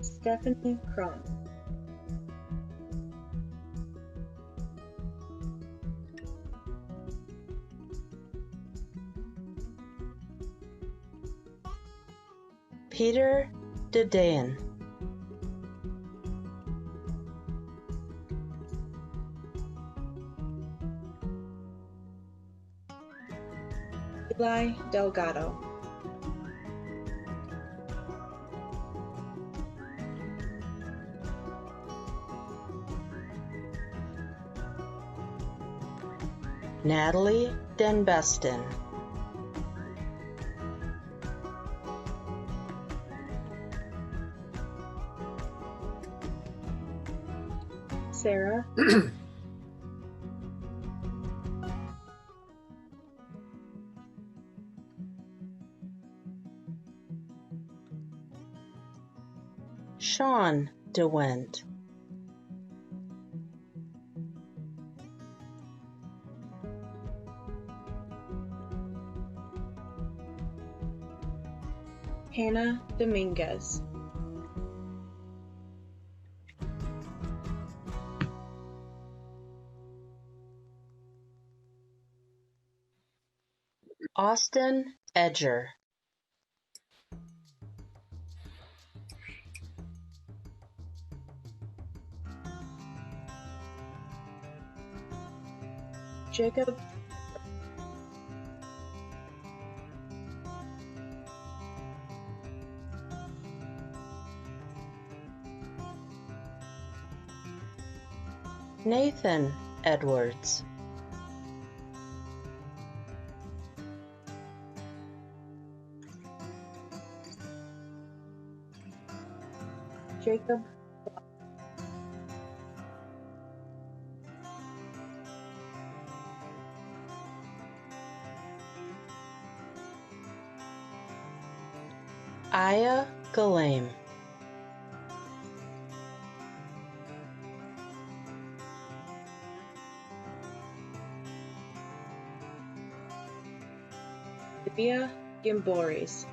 Stephanie Cronk. Peter Dedayan. Elly Delgado. Natalie Denbesten. Sarah Sean Dewent. Hannah Dominguez. Austin Edger. Jacob Nathan Edwards. Jacob Aya Galame. Divya Gimboris.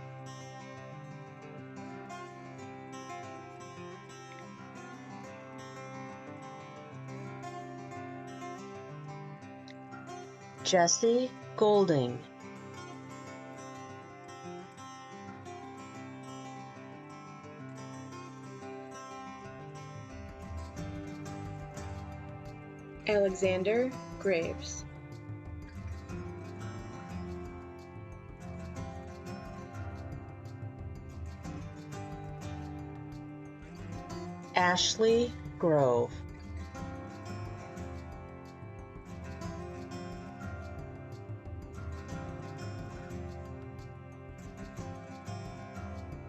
Jesse Golding. Alexander Graves. Ashley Grove.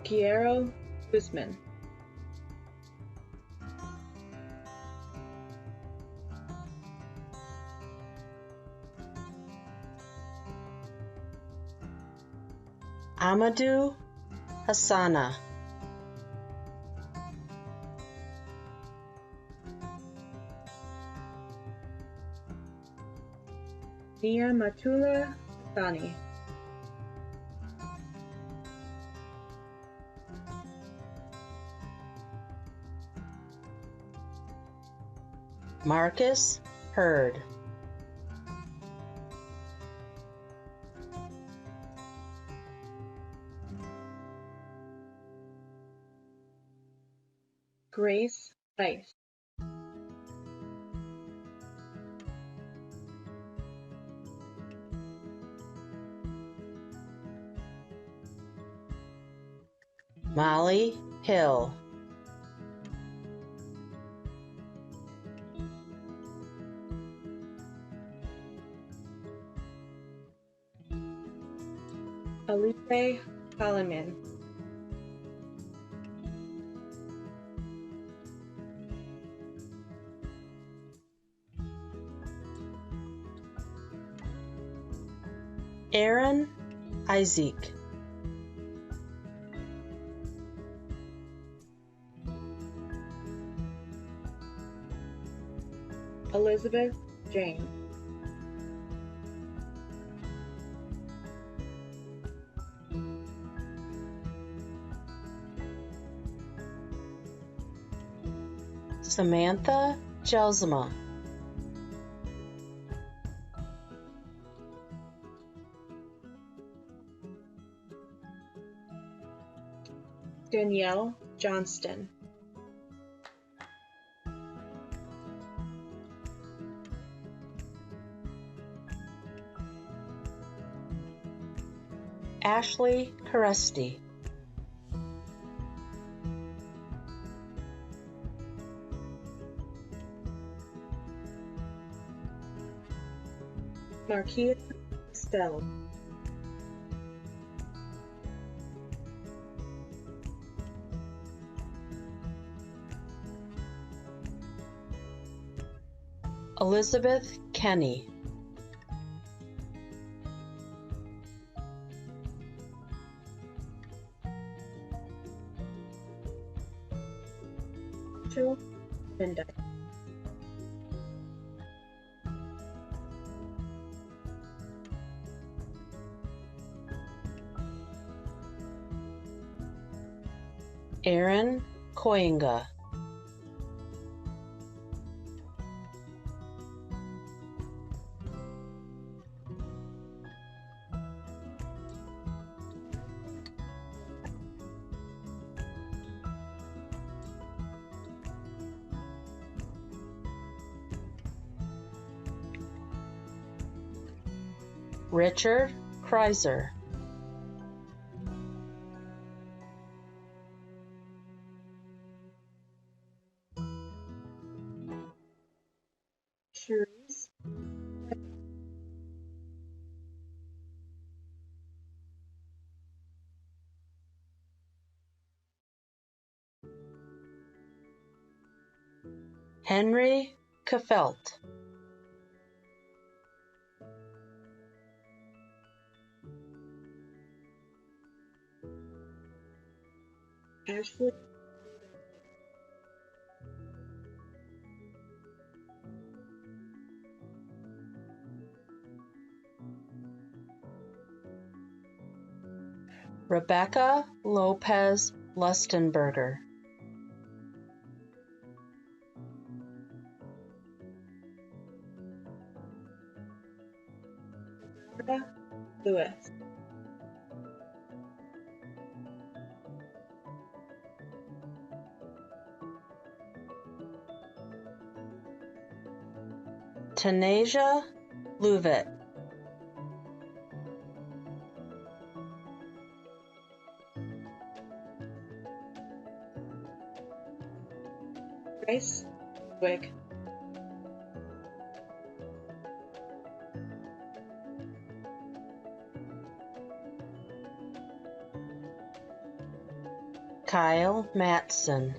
Guillermo Guzman. Amadou Hassana. Nia Matula Thani. Marcus Hurd. Grace Heiss. Molly Hill. Alice Holliman. Aaron Isyk. Elizabeth James. Samantha Jelsema. Danielle Johnston. Ashley Caresti. Marquia Estelle. Elizabeth Kinney. Rachel Linda. Aaron Koinga. Richard Kreiser. Cherise. Henry Kefelt. Ashley. Rebecca Lopez Lustenberger. Lewis. Tanasia Luvet. Grace Wig. Kyle Matson.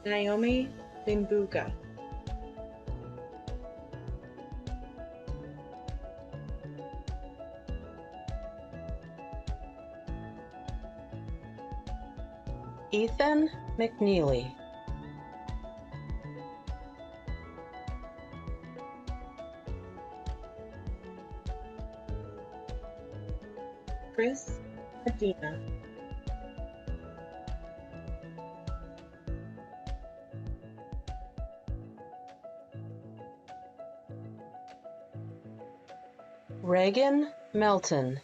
Naomi Mbugua. Ethan McNeilly. Chris Medina. Raegen Melton.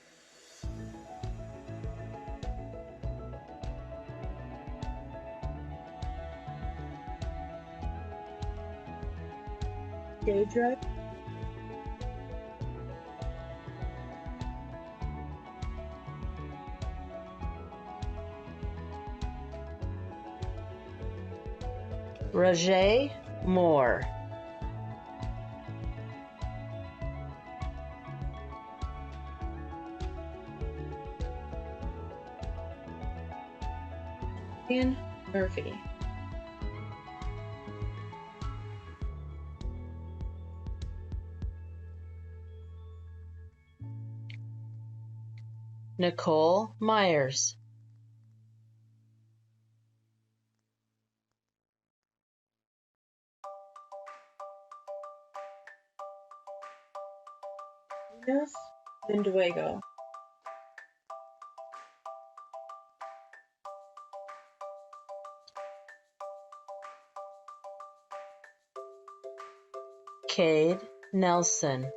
Woodruff, Raegen Moore. Ian Murphy, Nicole Myers. Enos Menduego, Cade Nelson.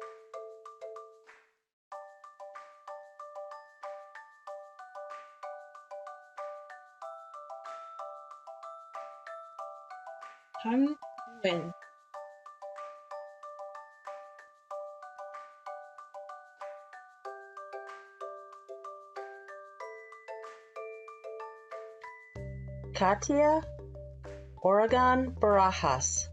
Hung Nguyen, Katia Oregon Barajas.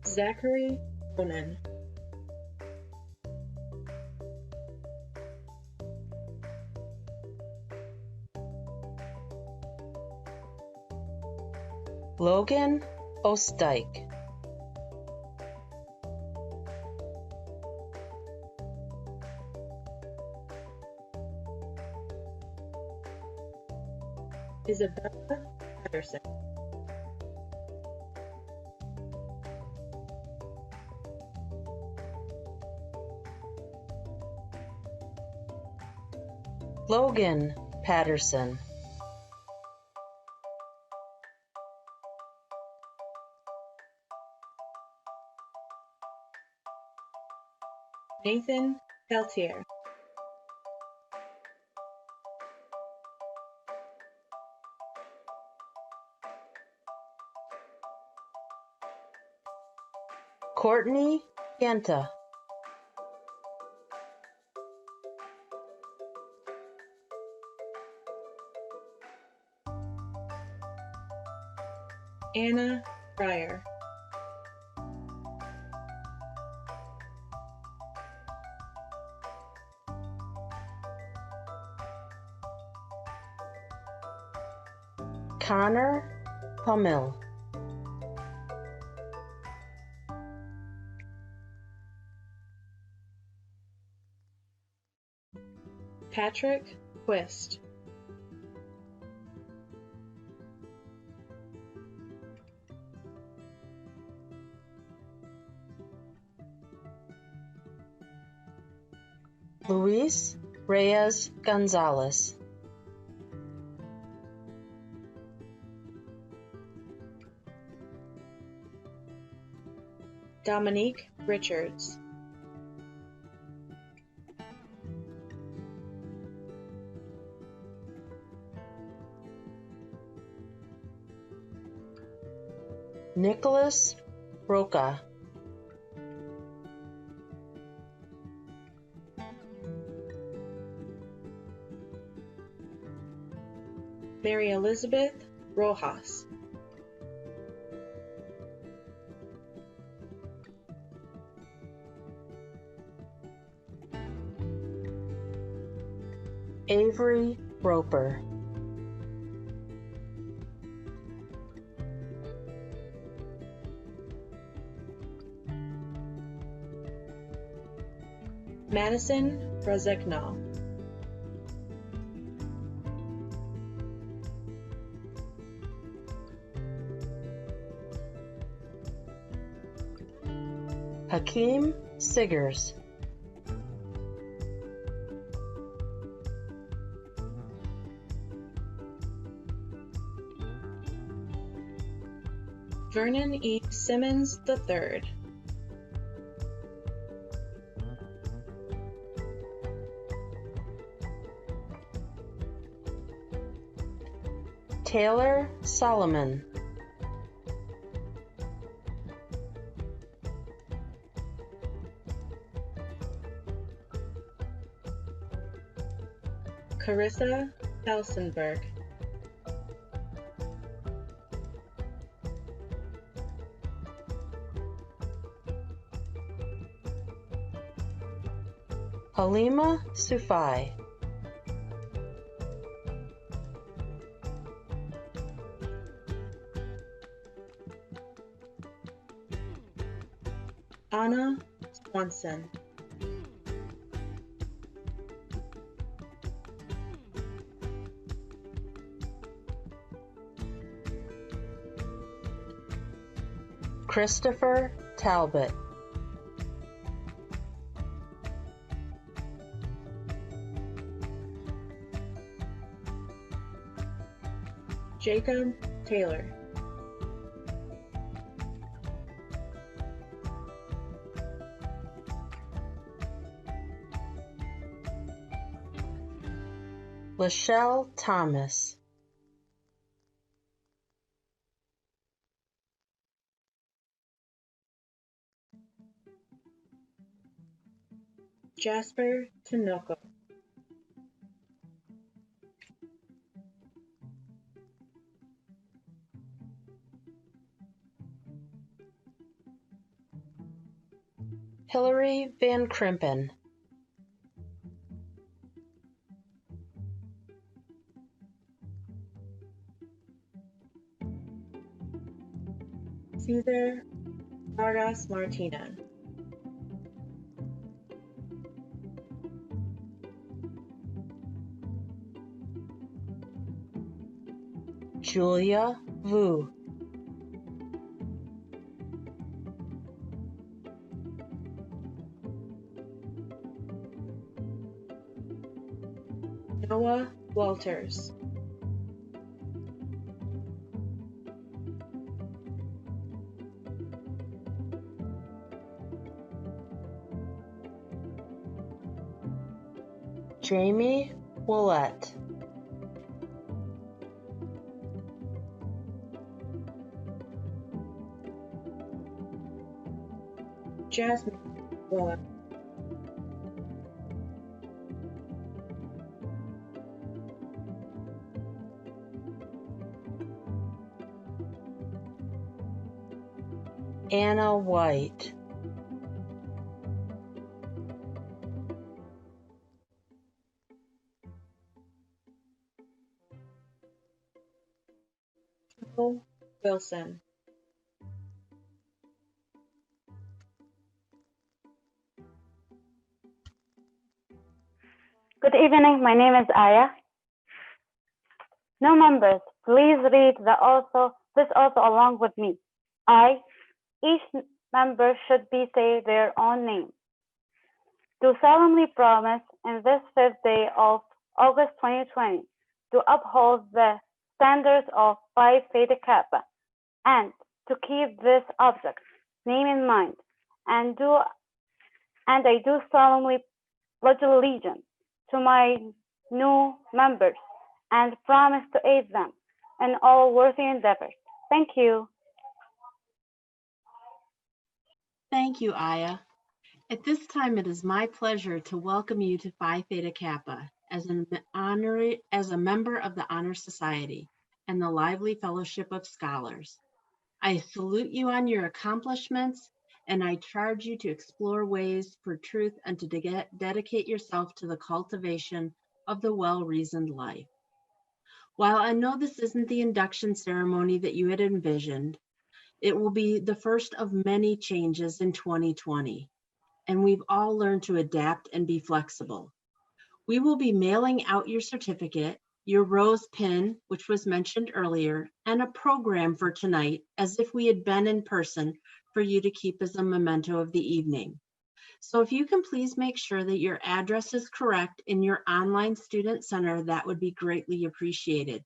Zachary Ronan, Logan Ostike. Isabella Patterson, Logan Patterson. Nathan Peltier, Courtney Yenta. Anna Fryer, Connor Hummel. Patrick Quist, Luis Reyes Gonzalez. Dominique Richards, Nicholas Roca. Mary Elizabeth Rojas, Avery Roper. Madison Rozegnol, Hakeem Siggers. Vernon E. Simmons III, Taylor Solomon. Carissa Felsenberg. Halima Sufai. Anna Swanson. Christopher Talbot. Jacob Taylor. Lachelle Thomas. Jasper Tanoko. Hillary Van Krimpen. Cesar Vargas Martina. Julia Vu. Noah Walters. Jamie Willett. Jasmine Willett. Anna White. Michael Wilson. Good evening, my name is Aya. New members, please read this also along with me. Each member should say their own name. Do solemnly promise in this 5th day of August 2020 to uphold the standards of Phi Theta Kappa and to keep this object name in mind, and I do solemnly pledge allegiance to my new members and promise to aid them in all worthy endeavors. Thank you. Thank you, Aya. At this time, it is my pleasure to welcome you to Phi Theta Kappa as a member of the Honor Society and the Lively Fellowship of Scholars. I salute you on your accomplishments, and I charge you to explore ways for truth and to dedicate yourself to the cultivation of the well-reasoned life. While I know this isn't the induction ceremony that you had envisioned, it will be the first of many changes in 2020, and we've all learned to adapt and be flexible. We will be mailing out your certificate, your rose pin, which was mentioned earlier, and a program for tonight as if we had been in person for you to keep as a memento of the evening. So if you can please make sure that your address is correct in your online student center, that would be greatly appreciated.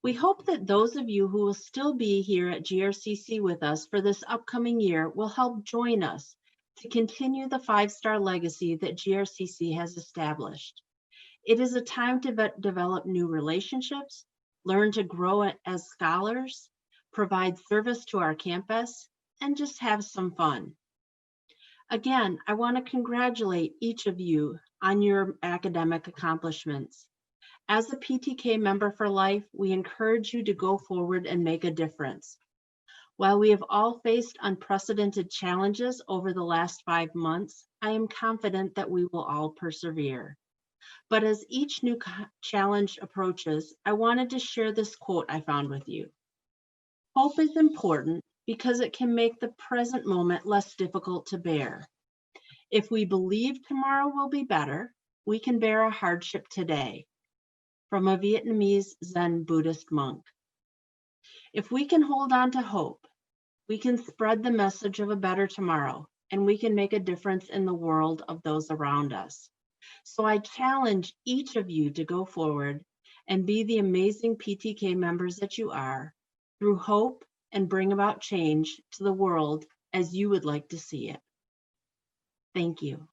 We hope that those of you who will still be here at GRCC with us for this upcoming year will help join us to continue the 5-star legacy that GRCC has established. It is a time to develop new relationships, learn to grow as scholars, provide service to our campus, and just have some fun. Again, I want to congratulate each of you on your academic accomplishments. As a PTK member for life, we encourage you to go forward and make a difference. While we have all faced unprecedented challenges over the last 5 months, I am confident that we will all persevere. But as each new challenge approaches, I wanted to share this quote I found with you. Hope is important because it can make the present moment less difficult to bear. If we believe tomorrow will be better, we can bear a hardship today. From a Vietnamese Zen Buddhist monk. If we can hold on to hope, we can spread the message of a better tomorrow, and we can make a difference in the world of those around us. So I challenge each of you to go forward and be the amazing PTK members that you are, through hope, and bring about change to the world as you would like to see it. Thank you.